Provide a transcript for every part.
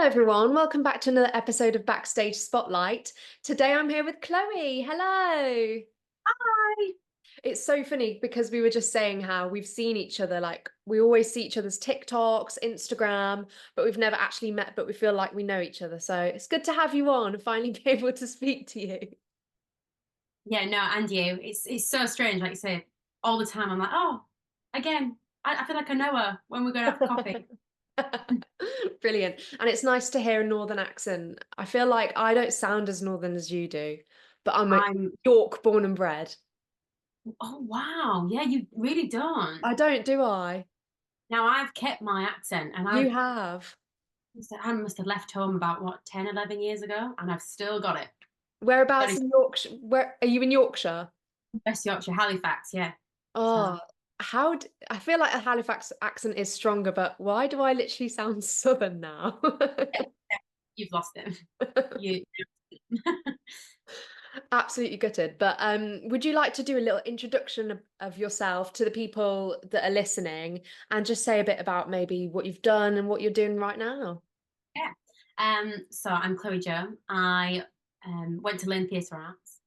everyone, welcome back to another episode of Backstage Spotlight. Today I'm here with Chloe. Hello. Hi. It's so funny because we were just saying how we've seen each other, like we always see each other's TikToks, Instagram, but we've never actually met, but we feel like we know each other. So it's good to have you on and finally be able to speak to you. Yeah, no, and you. It's so strange, like you say, all the time. I'm like, oh, again. I feel like I know her when we're going out for coffee. Brilliant. And it's nice to hear a northern accent. I feel like I don't sound as northern as you do, but I'm a I'm, York born and bred. oh wow, yeah, you really don't. I don't, do I? Now I've kept my accent, and You have. I must have left home about what 10, 11 years ago, and I've still got it. Got Whereabouts it. in Yorkshire? Where are you in Yorkshire? West Yorkshire, Halifax, yeah. So Oh, I feel like a Halifax accent is stronger, but why do I literally sound southern now? yeah, you've lost it. You. Absolutely gutted. But would you like to do a little introduction of yourself to the people that are listening and just say a bit about maybe what you've done and what you're doing right now? Yeah. So I'm Chloe Joe. I went to Laine Theatre Arts.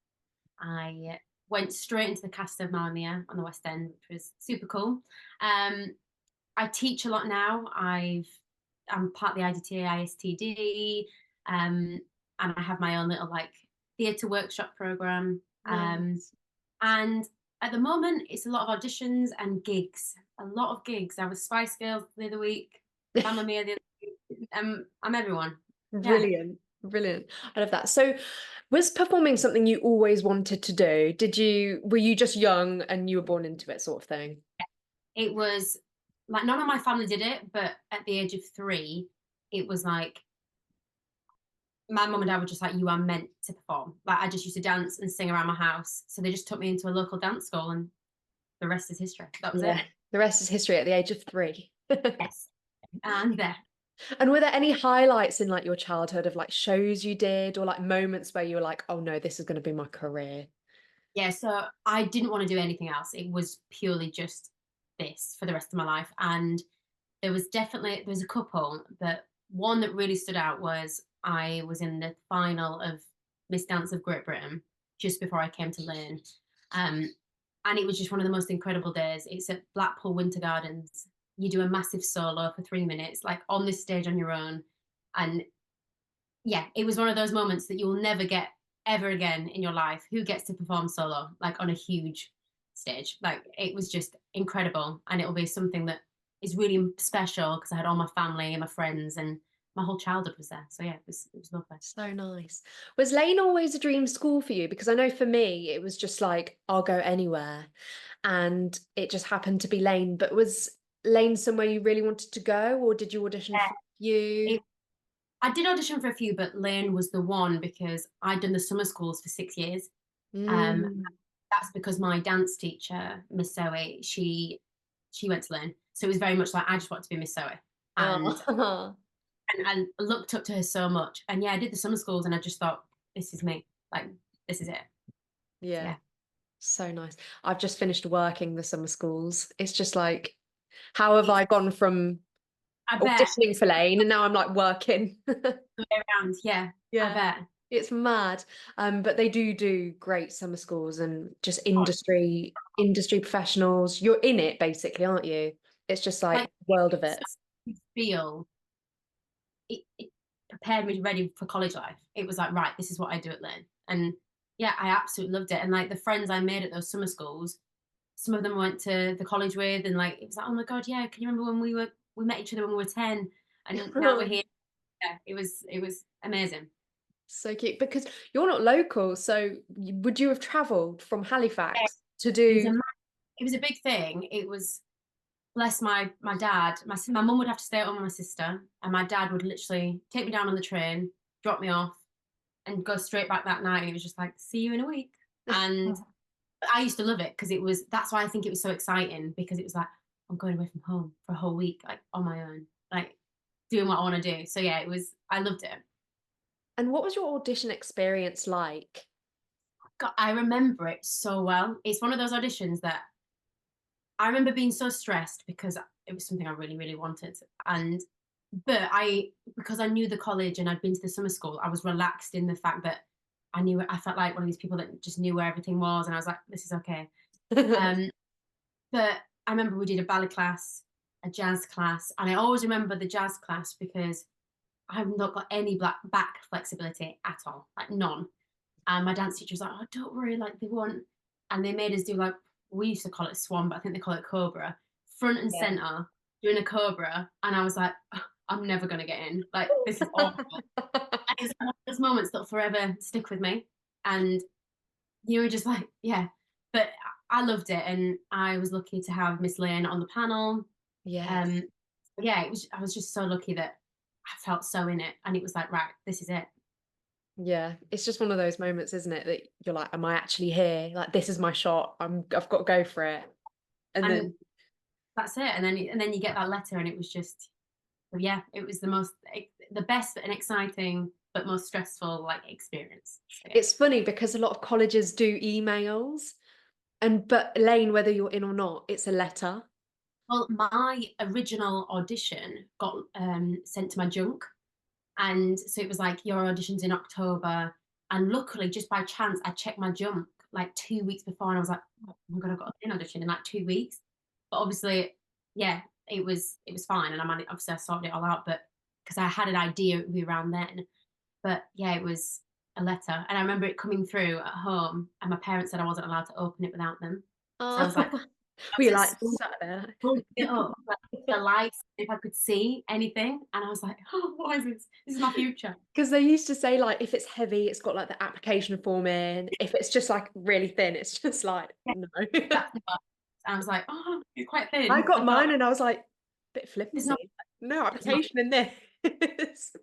I went straight into the cast of Mamma Mia on the West End, which was super cool. Um, I teach a lot now. I'm part of the IDTA ISTD, and I have my own little like theatre workshop program. Nice. And at the moment, it's a lot of auditions and gigs. A lot of gigs. I was Spice Girls the other week, Mamma Mia the other week. I'm everyone. Yeah. Brilliant. Brilliant. I love that. So, was performing something you always wanted to do? Were you just young and you were born into it sort of thing? It was like none of my family did it, but at the age of 3, it was like my mum and dad were just like, you are meant to perform. Like I just used to dance and sing around my house. So they just took me into a local dance school and the rest is history. That was it. Yeah. The rest is history at the age of 3. Yes. And there. And were there any highlights in like your childhood of like shows you did or like moments where you were like, oh no, this is going to be my career? Yeah, so I didn't want to do anything else. It was purely just this for the rest of my life. And there was a couple, but one that really stood out was I was in the final of Miss Dance of Great Britain just before I came to Lane. Um, and it was just one of the most incredible days. It's at Blackpool Winter Gardens. You do a massive solo for 3 minutes, like on this stage on your own. And yeah, it was one of those moments that you'll never get ever again in your life. Who gets to perform solo, like on a huge stage? Like it was just incredible. And it'll be something that is really special because I had all my family and my friends and my whole childhood was there. So yeah, it was lovely. So nice. Was Lane always a dream school for you? Because I know for me, it was just like, I'll go anywhere. And it just happened to be Lane. But was Lane somewhere you really wanted to go, or did you audition Yeah. for you? It, I did audition for a few, but Lane was the one because I'd done the summer schools for 6 years. Um, Mm. that's because my dance teacher, Miss Zoe, she went to Lane. So it was very much like I just wanted to be Miss Zoe. And Oh, and I looked up to her so much. And yeah, I did the summer schools and I just thought, this is me. Like, this is it. So yeah. yeah, So nice. I've just finished working the summer schools. It's just like, how have it's, I gone from I bet auditioning it's for Lane and now I'm like working? the way around. Yeah, I Yeah, bet. it's mad. But they do great summer schools and just Oh, industry professionals. You're in it basically, aren't you? It's just like, like world of so it. you feel it prepared me ready for college life. It was like, right, this is what I do at Lynn. And yeah, I absolutely loved it. And like the friends I made at those summer schools, some of them I went to the college with, and like it was like, oh my god, yeah, can you remember when we met each other when we were 10 and now we're here? Yeah, it was amazing. So cute because you're not local. So would you have traveled from Yeah, Halifax to it was a do? it was a big thing. It was bless my dad. My mum would have to stay at home with my sister, and my dad would literally take me down on the train, drop me off, and go straight back that night. And it was just like, see you in a week. And I used to love it because it was. That's why I think it was so exciting because it was like I'm going away from home for a whole week, like on my own, like doing what I want to do. So yeah, it was. I loved it. And what was your audition experience like? God, I remember it so well. It's one of those auditions that I remember being so stressed because it was something I really, really wanted. And But because I knew the college and I'd been to the summer school, I was relaxed in the fact that I felt like one of these people that just knew where everything was, and I was like, this is okay. Um, but I remember we did a ballet class, a jazz class, and I always remember the jazz class because I've not got any back flexibility at all, like none. And my dance teacher was like, "Oh, don't worry, like they won't." And they made us do like we used to call it swan, but I think they call it cobra, front and Yeah. center, doing a cobra. And I was like, "Oh, I'm never gonna get in. Like this is awful." And it's one of those moments that forever stick with me. And you were just like, yeah. But I loved it, and I was lucky to have Miss Laine on the panel. Yes. Um, yeah, it was. I was just so lucky that I felt so in it, and it was like, right, this is it. Yeah, it's just one of those moments, isn't it, that you're like, am I actually here? Like, this is my shot. I've got to go for it. And And then that's it. And then you get that letter, and it was just, yeah, it was the best and exciting but most stressful like experience. So yeah. it's funny because a lot of colleges do emails, and but Elaine, whether you're in or not, it's a letter. Well, my original audition got sent to my junk, and so it was like your audition's in October, and luckily, just by chance, I checked my junk like 2 weeks before, and I was like, oh my god, I've got an audition in like 2 weeks. But obviously, yeah, it was fine, and obviously I sorted it all out, but because I had an idea it would be around then. But yeah, it was a letter, and I remember it coming through at home, and my parents said I wasn't allowed to open it without them. So I Oh, was like, I we was are at like school, sat there. holding it up, like the lights, if I could see anything, and I was like, oh, what is this? This is my future. Because they used to say like if it's heavy, it's got like the application form in. If it's just like really thin, it's just like Yeah, no. exactly. And I was like, oh, it's quite I thin. got I thought mine and I was like, bit there's flimsy. No not application in this.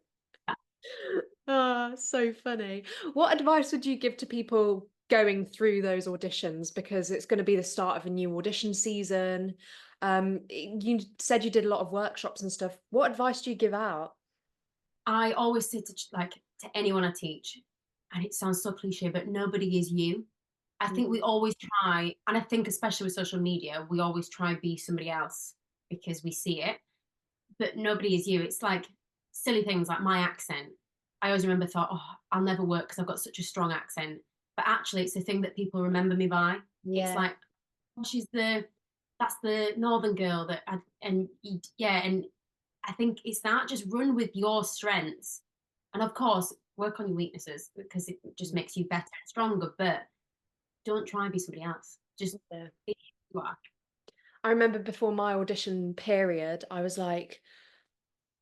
Ah, so funny. What advice would you give to people going through those auditions? Because it's going to be the start of a new audition season. You said you did a lot of workshops and stuff. What advice do you give out? I always say to anyone I teach, and it sounds so cliche, but nobody is you. I think we Mm. always try, and I think especially with social media, we always try and be somebody else because we see it, but nobody is you. It's like silly things like my accent. I always remember thought, oh, I'll never work because I've got such a strong accent. But actually, it's the thing that people remember me by. It's Yeah. like, oh, that's the northern girl yeah, and I think it's that just run with your strengths, and of course work on your weaknesses because it just makes you better and stronger. But don't try and be somebody else. Just Yeah. be who you are. I remember before my audition period, I was like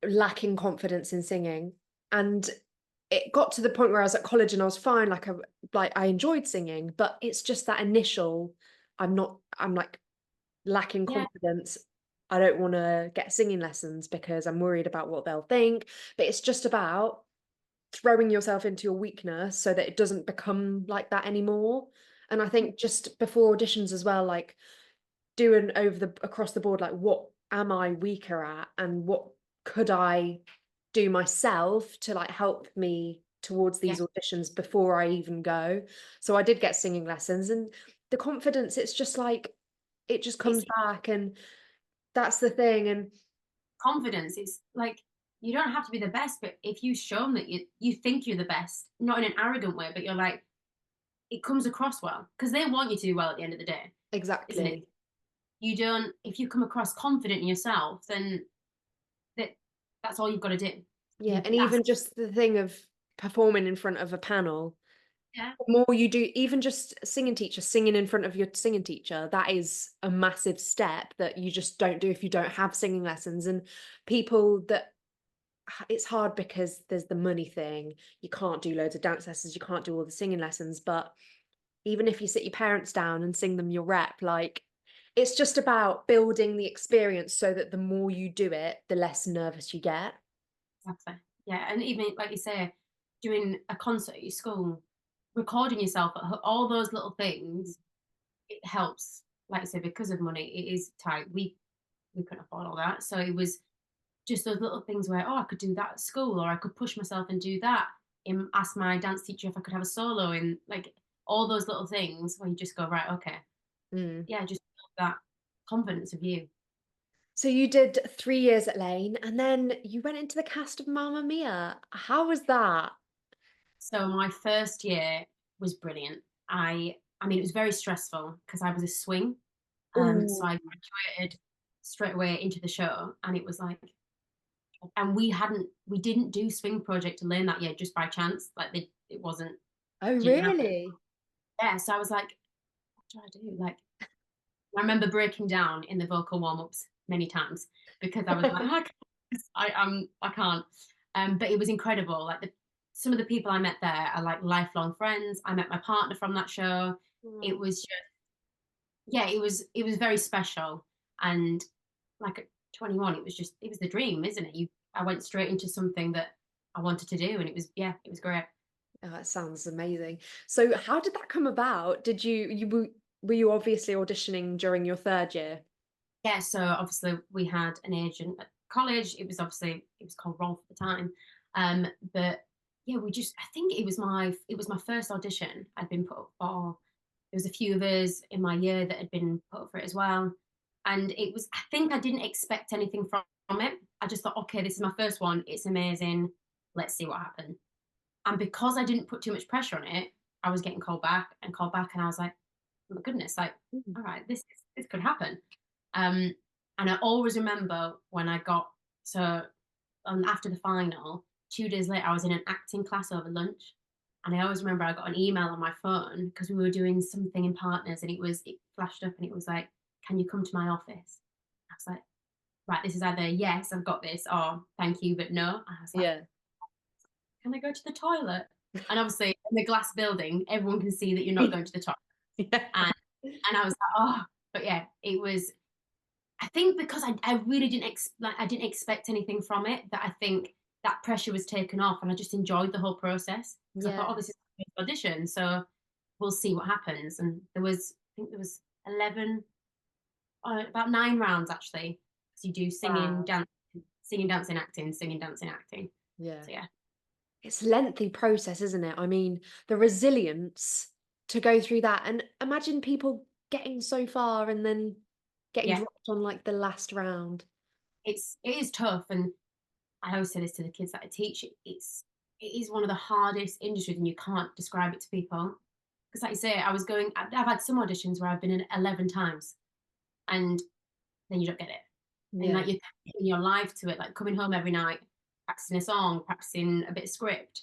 lacking confidence in singing. And it got to the point where I was at college and I was fine, like I enjoyed singing, but it's just that initial, I'm like lacking Yeah, confidence. I don't want to get singing lessons because I'm worried about what they'll think. But it's just about throwing yourself into your weakness so that it doesn't become like that anymore. And I think just before auditions as well, like doing over the across the board, like what am I weaker at and what could I do myself to like help me towards yeah. these auditions before I even go. So I did get singing lessons and the confidence, it's just like it just It's comes back and that's the thing. And confidence. It's like you don't have to be the best, but if you've shown that you think you're the best, not in an arrogant way, but you're like it comes across well because they want you to do well at the end of the day, isn't it? exactly. You don't. If you come across confident in yourself, then that that's all you've got to do. Yeah. And even just the thing of performing in front of a panel, Yeah, the more you do, even just singing teacher, singing in front of your singing teacher, that is a massive step that you just don't do if you don't have singing lessons. And people that it's hard because there's the money thing. You can't do loads of dance lessons, you can't do all the singing lessons. But even if you sit your parents down and sing them your rep, like it's just about building the experience so that the more you do it, the less nervous you get. exactly. Yeah, and even like you say, doing a concert at your school, recording yourself all those little things, it helps. Like I say, because of money, it is tight. We couldn't afford all that, so it was just those little things where, oh, I could do that at school, or I could push myself and do that. And ask my dance teacher if I could have a solo, and like all those little things where you just go, right, okay, Mm. yeah, just build that confidence of you. So you did 3 years at Laine and then you went into the cast of Mamma Mia. How was that? So my first year was brilliant. I mean, it was very stressful because I was a swing. So Oh, I graduated straight away into the show, and it was like, and we didn't do Swing Project to learn that year just by chance. Like it wasn't, oh, didn't happen. really? Yeah. So I was like, what do I do? Like, I remember breaking down in the vocal warm ups many times because I was like, I can't. But it was incredible. Like some of the people I met there are like lifelong friends. I met my partner from that show. It Oh. was just, yeah, it was very special. And like at 21, it was the dream, isn't it? I went straight into something that I wanted to do, and it was great. Oh, that sounds amazing. So how did that come about? Did were you obviously auditioning during your third year? Yeah, so obviously we had an agent at college. It was called Rolf at the time. But yeah, I think it was my first audition I'd been put up for. There was a few of us in my year that had been put up for it as well. And I think I didn't expect anything from it. I just thought, okay, this is my first one. It's amazing. Let's see what happens. And because I didn't put too much pressure on it, I was getting called back, and I was like, oh my goodness, like, Mm. all right, this could happen. Um, and I always remember when I got so after the final, 2 days later, I was in an acting class over lunch, and I always remember I got an email on my phone because we were doing something in partners, and it flashed up, and it was like, "Can you come to my office?" I was like, "Right, this is either yes, I've got this, or thank you, but no." And I was like, Yeah. "Can I go to the toilet?" And obviously, in the glass building, everyone can see that you're not going to the toilet, Yeah. and I was like, "Oh," but yeah, it was. I think because I really I didn't expect anything from it, that I think that pressure was taken off, and I just enjoyed the whole process because I thought, oh, Yeah. this is my first audition, so we'll see what happens. And I think there was 11, about 9 rounds actually. So you do Wow. singing, dancing, acting, singing, dancing, acting. Yeah. So yeah, It's a lengthy process, isn't it? I mean, the resilience to go through that and imagine people getting so far and then getting yeah, dropped on like the last round. it is tough, and I always say this to the kids that I teach. It is one of the hardest industries, and you can't describe it to people. Because, like you say, I've had some auditions where I've been in 11 times, and then you don't get it. And Yeah. like you're committing your life to it, like coming home every night, practicing a song, practicing a bit of script,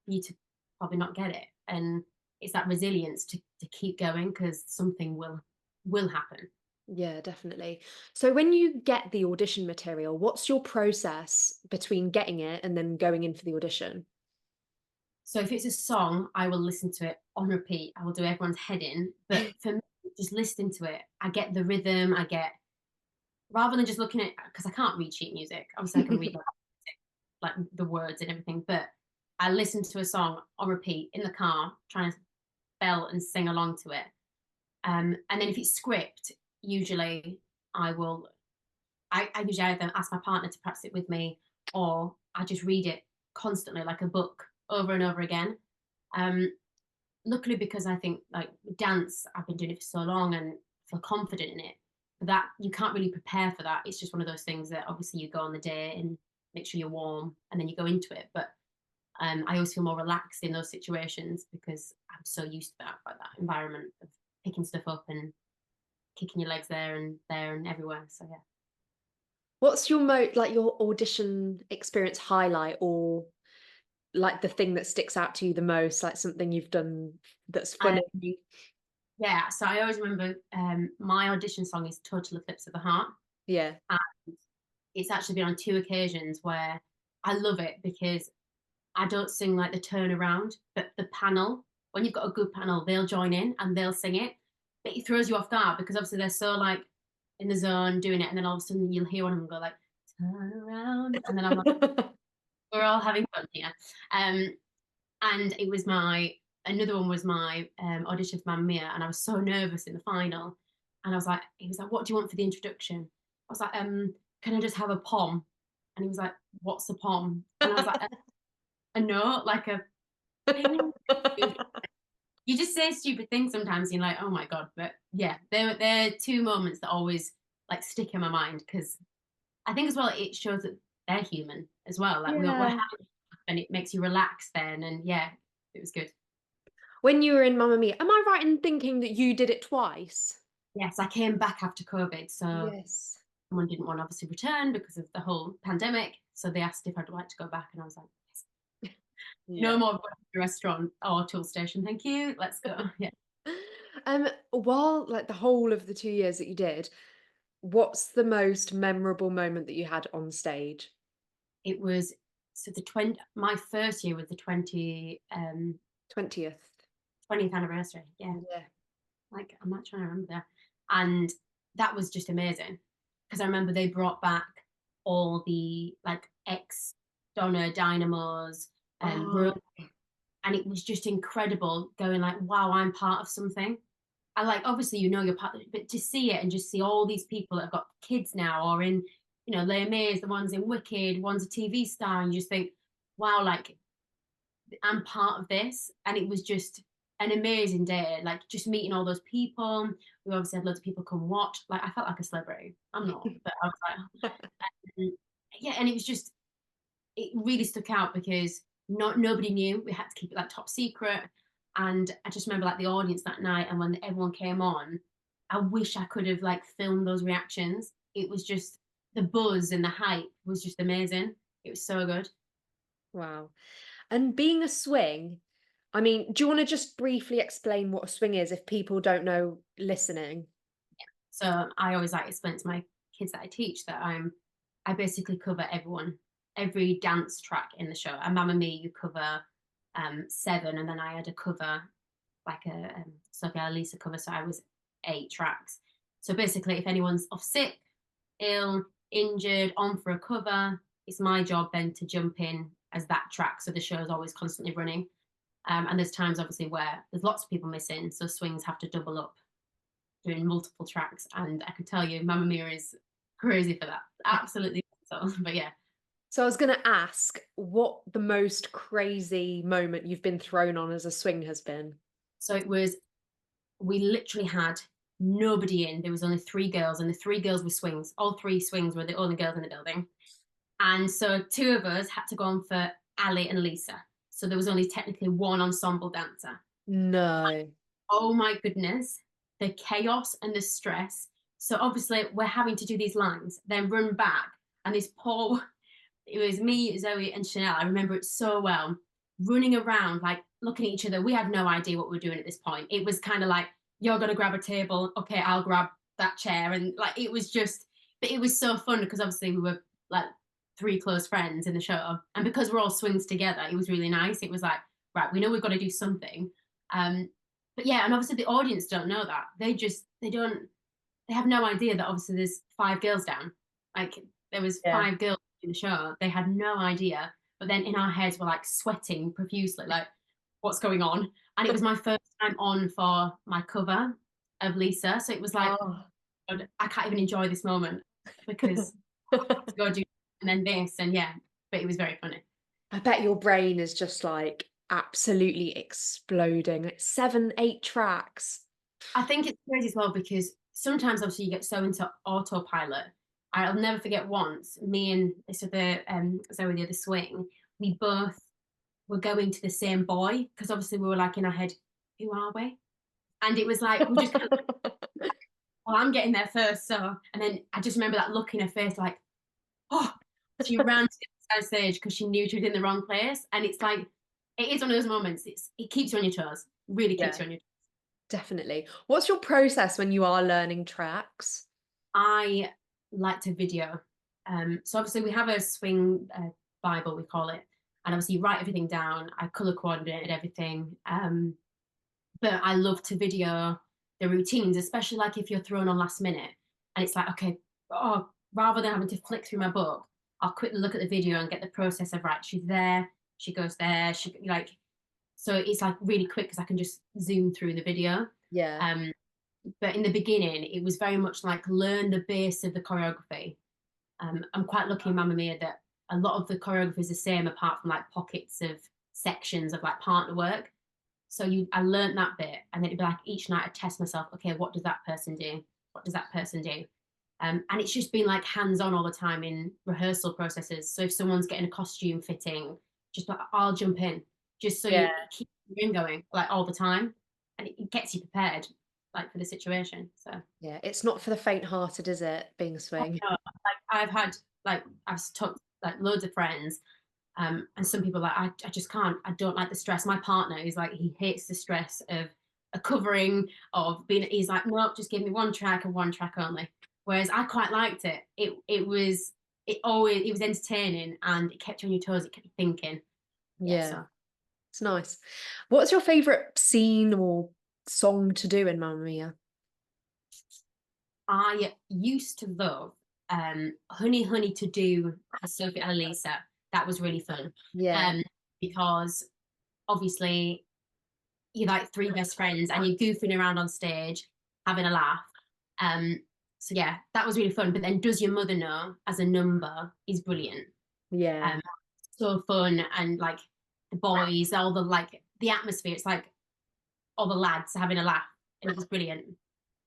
for you to probably not get it. And it's that resilience to keep going because something will happen. Yeah, definitely. So when you get the audition material, what's your process between getting it and then going in for the audition? So if it's a song, I will listen to it on repeat. I will do everyone's head in. But for me, just listening to it, I get the rhythm. I get rather than just looking at because I can't read sheet music. Obviously, I can read like the words and everything, but I listen to a song on repeat in the car, trying to belt and sing along to it. And then if it's script, usually I will. I usually either ask my partner to practice it with me, or I just read it constantly like a book over and over again. Um, Luckily, because I think like dance, I've been doing it for so long and feel confident in it. That you can't really prepare for that. It's just one of those things that obviously you go on the day and make sure you're warm, and then you go into it. But I always feel more relaxed in those situations because I'm so used to that, like that environment of picking stuff up and kicking your legs there and everywhere. So yeah. What's your like your audition experience highlight or like the thing that sticks out to you the most, like something you've done that's Uh, funny? yeah, so I always remember my audition song is Total Eclipse of the Heart. Yeah. And it's actually been on 2 occasions where I love it because I don't sing like the turnaround, but the panel, when you've got a good panel, they'll join in and they'll sing it. But it throws you off guard because obviously they're so like in the zone doing it, and then all of a sudden you'll hear one of them go like, turn around. And then I'm like, we're all having fun here. Um, and it was another one was my audition for Mamma Mia, and I was so nervous in the final. And he was like, "What do you want for the introduction?" I was like, "Can I just have a pom?" And he was like, "What's a pom?" And I was like, "A note, like a." You just say stupid things sometimes. And you're like, "Oh my god!" But yeah, they're two moments that always like stick in my mind because I think as well it shows that they're human as well. Like we're Yeah. having fun and it makes you relax then. And yeah, it was good. When you were in Mamma Mia, am I right in thinking that you did it twice? Yes, I came back after COVID, so Yes. someone didn't want to obviously return because of the whole pandemic. So they asked if I'd like to go back, and I was like, yes. No Yeah. more going to the restaurant or tool station, thank you. Let's go. Yeah. While like the whole of the 2 years that you did, what's the most memorable moment that you had on stage? It was so the 20 my first year was the 20th. 20th anniversary. Yeah. Yeah. Like I'm not trying to remember that. And that was just amazing. Because I remember they brought back all the like ex Donna Dynamos and Oh, and it was just incredible going like, wow, I'm part of something. I like obviously you're part of it, but to see it and just see all these people that have got kids now or in, Les Mis, the ones in Wicked, one's a TV star, and you just think, wow, like I'm part of this. And it was just an amazing day. Like just meeting all those people. We obviously had loads of people come watch. Like I felt like a celebrity. I'm not, but I was like, yeah, and it was just it really stuck out because nobody knew. We had to keep it like top secret. And I just remember like the audience that night and when everyone came on, I wish I could have like filmed those reactions. It was just the buzz and the hype was just amazing. It was so good. wow. And being a swing, I mean, do you want to just briefly explain what a swing is if people don't know listening? So I always like to explain to my kids that I teach that I basically cover everyone, every dance track in the show. And Mamma Mia, you cover seven, and then I had a cover like a Sophia Lisa cover, so I was 8 tracks. So basically, if anyone's off sick, ill, injured, on for a cover, it's my job then to jump in as that track. So the show is always constantly running. And there's times obviously where there's lots of people missing, so swings have to double up doing multiple tracks. And I can tell you, Mamma Mia is crazy for that. Absolutely. So, but yeah. So I was going to ask what the most crazy moment you've been thrown on as a swing has been. So it was, we literally had nobody in. There was only 3 girls, and the 3 girls were swings. All 3 swings were the only girls in the building. And so 2 of us had to go on for Ali and Lisa. So there was only technically one ensemble dancer. No. Oh my goodness, the chaos and the stress. So obviously we're having to do these lines, then run back, and this poor it was me, Zoe, and Chanel. I remember it so well, running around, like looking at each other. We had no idea what we were doing at this point. It was kind of like, you're gonna grab a table, okay, I'll grab that chair. And like it was just, but it was so fun because obviously we were like 3 close friends in the show. And because we're all swings together, it was really nice. It was like, right, we know we've got to do something. Um, but yeah, and obviously the audience don't know that. They have no idea that obviously there's 5 girls down. Like there was Yeah. 5 girls in the show. They had no idea. But then in our heads we're like sweating profusely, like, what's going on? And it was my first time on for my cover of Lisa. So it was like, Oh. God, I can't even enjoy this moment because I have to go do and then this and yeah. But it was very funny. I bet your brain is just like absolutely exploding. Like 7, 8 tracks. I think it's crazy as well because sometimes obviously you get so into autopilot. I'll never forget once me and Zoe the other swing, we both were going to the same boy because obviously we were like in our head, who are we? And it was like we just kind of well, I'm getting there first, so and then I just remember that look in her face, like, oh, she ran to the stage because she knew she was in the wrong place, and it's like it is one of those moments. It keeps you on your toes, really keeps Yeah, you on your. definitely. What's your process when you are learning tracks? I like to video. So obviously we have a swing Bible, we call it, and obviously you write everything down. I color coordinated everything, but I love to video the routines, especially like if you're thrown on last minute, and it's like, okay, oh, rather than having to flick through my book, I'll quickly look at the video and get the process of right. She's there, she goes there, she like. So it's like really quick because I can just zoom through the video. Yeah. Um, but in the beginning, it was very much like learn the base of the choreography. I'm quite lucky in Mamma Mia that a lot of the choreography is the same, apart from like pockets of sections of like partner work. So I learned that bit, and then it'd be like each night I test myself. Okay, what does that person do? What does that person do? And it's just been like hands-on all the time in rehearsal processes. So if someone's getting a costume fitting, just like I'll jump in, just so Yeah. you keep your brain going like all the time, and it gets you prepared like for the situation. So Yeah, it's not for the faint-hearted, is it, being a oh, swing? no, like I've had I've talked like loads of friends, and some people are like I just can't. I don't like the stress. My partner is like he hates the stress of a covering of being. He's like, nope, just give me one track and one track only. Whereas I quite liked it. It was entertaining and it kept you on your toes. It kept you thinking. Yeah, Yeah, so it's nice. What's your favorite scene or song to do in Mamma Mia? I used to love Honey Honey to Do with Sophie and Elisa. That was really fun. Yeah, Because obviously you're like three best friends and you're goofing around on stage, having a laugh. Um, so yeah, that was really fun. But then Does Your Mother Know as a number is brilliant. yeah. Um, so fun and like the boys, all the like the atmosphere. It's like all the lads having a laugh, and it was brilliant.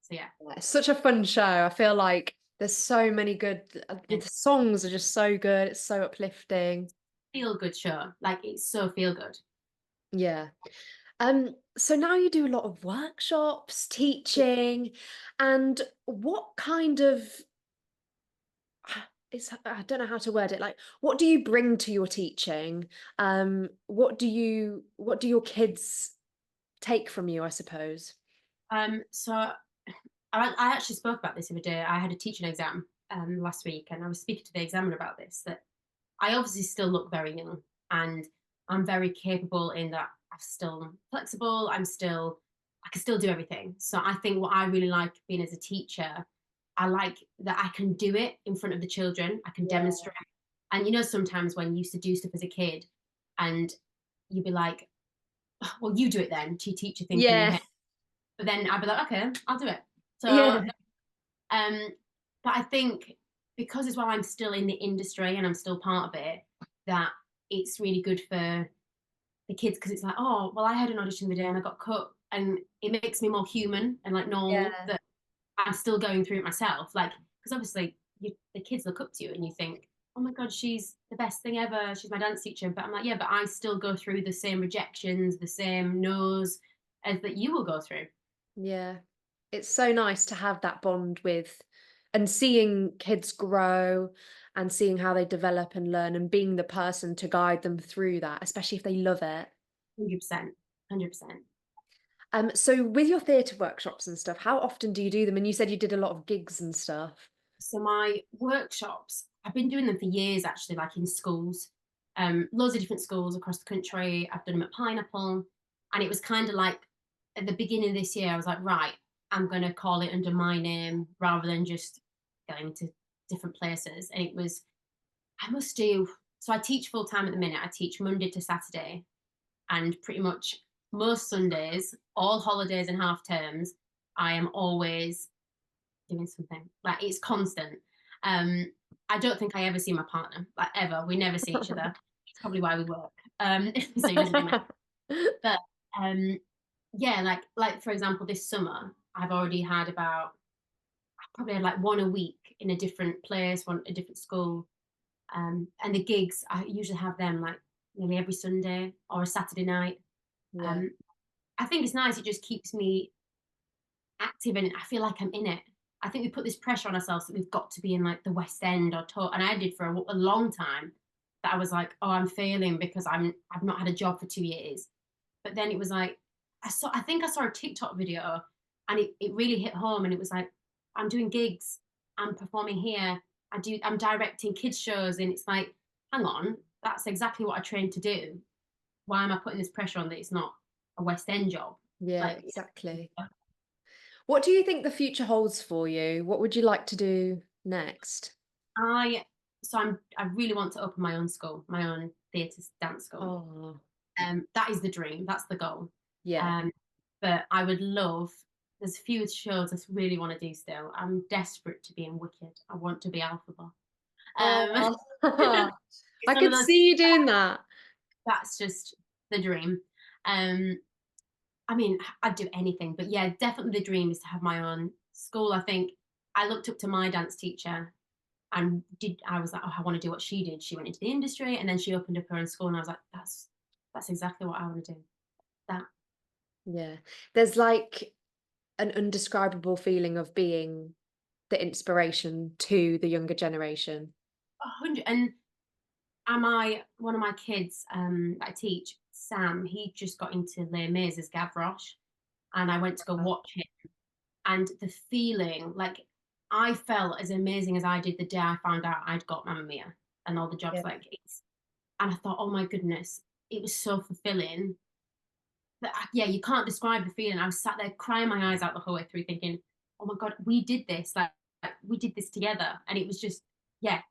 So yeah, Yeah, it's such a fun show. I feel like there's so many good, the songs are just so good. It's so uplifting. feel good show. Like it's so feel good. Yeah. So now you do a lot of workshops, teaching, and what kind of it's I don't know how to word it. Like, what do you bring to your teaching? What do your kids take from you, I suppose? So I actually spoke about this the other day. I had a teaching exam last week, and I was speaking to the examiner about this. That I obviously still look very young, and I'm very capable in that I'm still flexible. I can still do everything. So I think what I really like being as a teacher, I like that I can do it in front of the children. I can Yeah. demonstrate. And you know, sometimes when you used to do stuff as a kid, and you'd be like, "Oh, well, you do it then. To your teacher thinking in your Yeah. head. But then I'd be like, okay, I'll do it. So Yeah. um, but I think because as well I'm still in the industry and I'm still part of it, that it's really good for the kids because it's like, oh, well, I had an audition the day and I got cut, and it makes me more human and like normal Yeah. that I'm still going through it myself. Like, because obviously the kids look up to you and you think, oh my God, she's the best thing ever. She's my dance teacher. But I'm like, yeah, but I still go through the same rejections, the same no's as that you will go through. Yeah. It's so nice to have that bond with and seeing kids grow and seeing how they develop and learn and being the person to guide them through that, especially if they love it. 100%. 100%. So with your theatre workshops and stuff, how often do you do them? And you said you did a lot of gigs and stuff. So my workshops, I've been doing them for years actually, like in schools, loads of different schools across the country. I've done them at Pineapple, and it was kind of like at the beginning of this year, I was like, right, I'm going to call it under my name rather than just going to different places. And it was, I must do. So I teach full time at the minute. I teach Monday to Saturday, and pretty much most Sundays, all holidays and half terms, I am always doing something. Like it's constant. Um, I don't think I ever see my partner, like ever. We never see each other. It's probably why we work. So he doesn't do my. But um, yeah, like for example, this summer I've already had about I probably had like one a week in a different place, one a different school. And the gigs I usually have them like nearly every Sunday or a Saturday night. Yeah. Um, I think it's nice. It just keeps me active and I feel like I'm in it. I think we put this pressure on ourselves that we've got to be in like the West End or and I did for a long time that I was like, oh, I'm failing because I've not had a job for 2 years. But then it was like I think I saw a TikTok video and it really hit home and it was like, I'm doing gigs, I'm performing here, I'm directing kids shows and it's like, hang on, that's exactly what I trained to do. Why am I putting this pressure on that it's not a West End job? Yeah, Like exactly. What do you think the future holds for you? What would you like to do next? I I really want to open my own school, my own theatre dance school. Oh, That is the dream. That's the goal. yeah. Um, but I would love. There's a few shows I really want to do still. I'm desperate to be in Wicked. I want to be Alphaba. Oh, It's I one of could those. see you doing that. That's just the dream. Um, I mean, I'd do anything, but yeah, definitely the dream is to have my own school. I think I looked up to my dance teacher and I was like, oh, I want to do what she did. She went into the industry and then she opened up her own school, and I was like, that's exactly what I want to do. That Yeah. There's like an indescribable feeling of being the inspiration to the younger generation. 100. And am I one of my kids that I teach, Sam? He just got into Les Mis as Gavroche, and I went to go watch him. And the feeling, like, I felt as amazing as I did the day I found out I'd got Mamma Mia and all the jobs. Yeah. Like, and I thought, oh my goodness, it was so fulfilling. That yeah, you can't describe the feeling. I was sat there crying my eyes out the whole way through, thinking, oh my god, we did this. Like we did this together, and it was just yeah.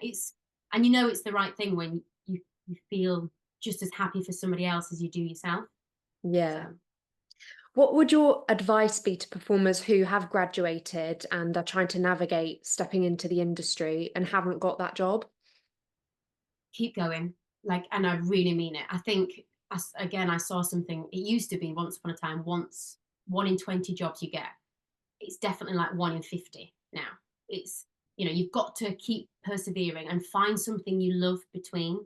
It's and you know it's the right thing when you feel just as happy for somebody else as you do yourself. So Yeah. What would your advice be to performers who have graduated and are trying to navigate stepping into the industry and haven't got that job? keep going. Like, and I really mean it. I think, again, I saw something. It used to be once upon a time, once 1 in 20 jobs you get. It's definitely like 1 in 50 now. It's, you've got to keep persevering and find something you love between.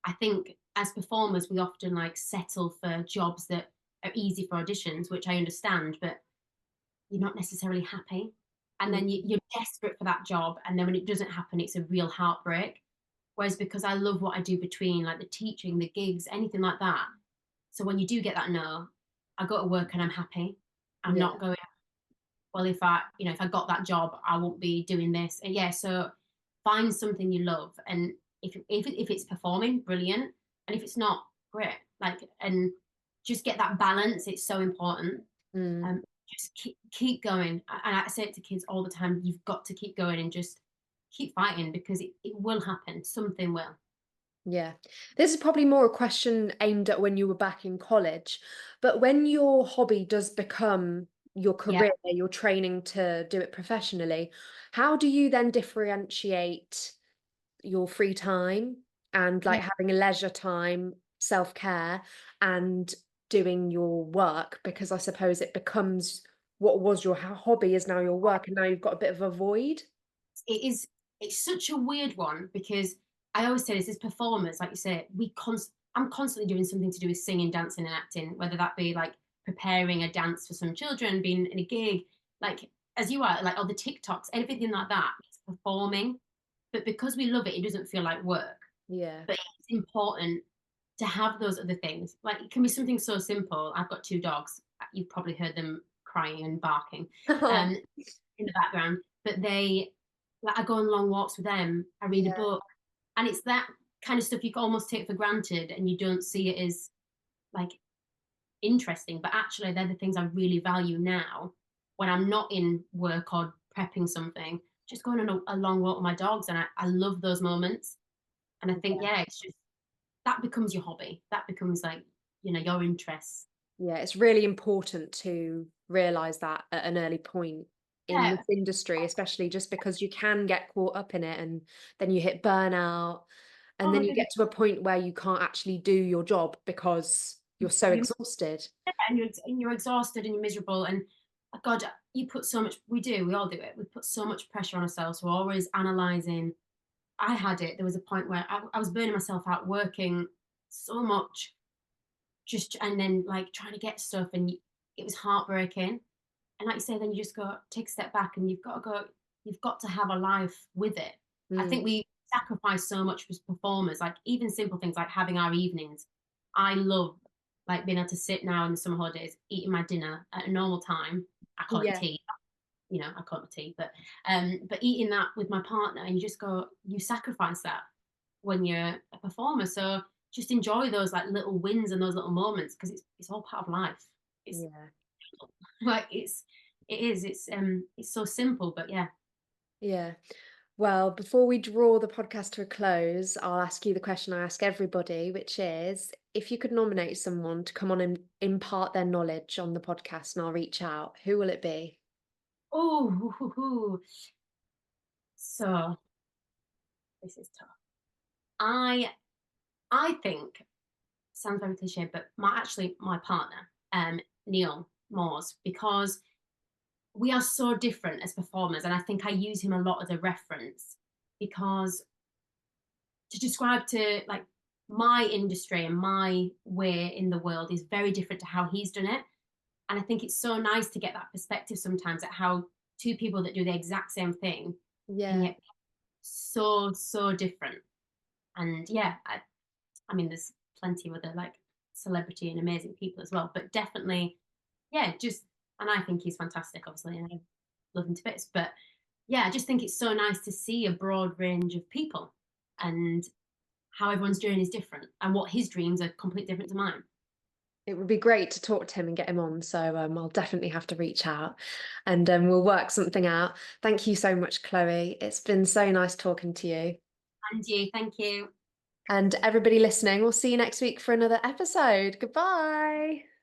I think as performers, we often like settle for jobs that are easy for auditions, which I understand, but you're not necessarily happy. And Mm. then you're desperate for that job. And then when it doesn't happen, it's a real heartbreak. Whereas because I love what I do between like the teaching, the gigs, anything like that. So when you do get that no, I go to work and I'm happy. I'm Yeah. not going, well, if I got that job, I won't be doing this. And yeah, so find something you love. And if it's performing, brilliant. And if it's not, great. Like, and just get that balance. It's so important. Mm. Just keep going. And I say it to kids all the time, you've got to keep going and just keep fighting because it will happen. Something will. Yeah. This is probably more a question aimed at when you were back in college, but when your hobby does become your Yeah. career, you're training to do it professionally, how do you then differentiate your free time and Yeah. like having a leisure time, self-care, and doing your work? Because I suppose it becomes what was your hobby is now your work, and now you've got a bit of a void. It is, it's such a weird one because I always say this as performers, like you say, I'm constantly doing something to do with singing, dancing, and acting, whether that be like preparing a dance for some children, being in a gig, like as you are, like all the TikToks, everything like that, it's performing. But because we love it, it doesn't feel like work. Yeah. But it's important to have those other things. Like it can be something so simple. I've got 2 dogs. You've probably heard them crying and barking um, in the background, but like I go on long walks with them. I read a Yeah. book, and it's that kind of stuff you can almost take for granted, and you don't see it as like interesting. But actually, they're the things I really value now when I'm not in work or prepping something. Just going on a long walk with my dogs, and I love those moments. And I think, Yeah. yeah, it's just that becomes your hobby. That becomes like, your interests. Yeah, it's really important to realize that at an early point in Yeah. this industry, especially just because you can get caught up in it and then you hit burnout Oh and then my you goodness. get to a point where you can't actually do your job because you're so You, exhausted. and you're exhausted and you're miserable. And God, you put so much, we all do it. We put so much pressure on ourselves. We're always analyzing. I had it. There was a point where I was burning myself out working so much, just and then like trying to get stuff, and it was heartbreaking. And like you say, then you just go take a step back, and you've got to have a life with it. I Mm. think we sacrifice so much as performers, like even simple things like having our evenings. I love like being able to sit now in the summer holidays, eating my dinner at a normal time. I call it Yeah. tea. I call it tea, but eating that with my partner, and you sacrifice that when you're a performer. So just enjoy those like little wins and those little moments because it's all part of life. It's Yeah. like it's so simple, but yeah. Yeah. Well, before we draw the podcast to a close, I'll ask you the question I ask everybody, which is if you could nominate someone to come on and impart their knowledge on the podcast and I'll reach out, who will it be? Oh, so this is tough. I I think sounds very cliche, but my partner, Neil Moores, because we are so different as performers, and I think I use him a lot as a reference because to describe to like my industry and my way in the world is very different to how he's done it. And I think it's so nice to get that perspective sometimes at how two people that do the exact same thing can Yeah. yet so different. And yeah, I mean, there's plenty of other like celebrity and amazing people as well, but definitely, yeah, just, and I think he's fantastic, obviously, and I love him to bits. But yeah, I just think it's so nice to see a broad range of people and how everyone's journey is different and what his dreams are completely different to mine. It would be great to talk to him and get him on. So I'll definitely have to reach out and we'll work something out. Thank you so much, Chloe. It's been so nice talking to you. And you, thank you. And everybody listening, we'll see you next week for another episode. Goodbye.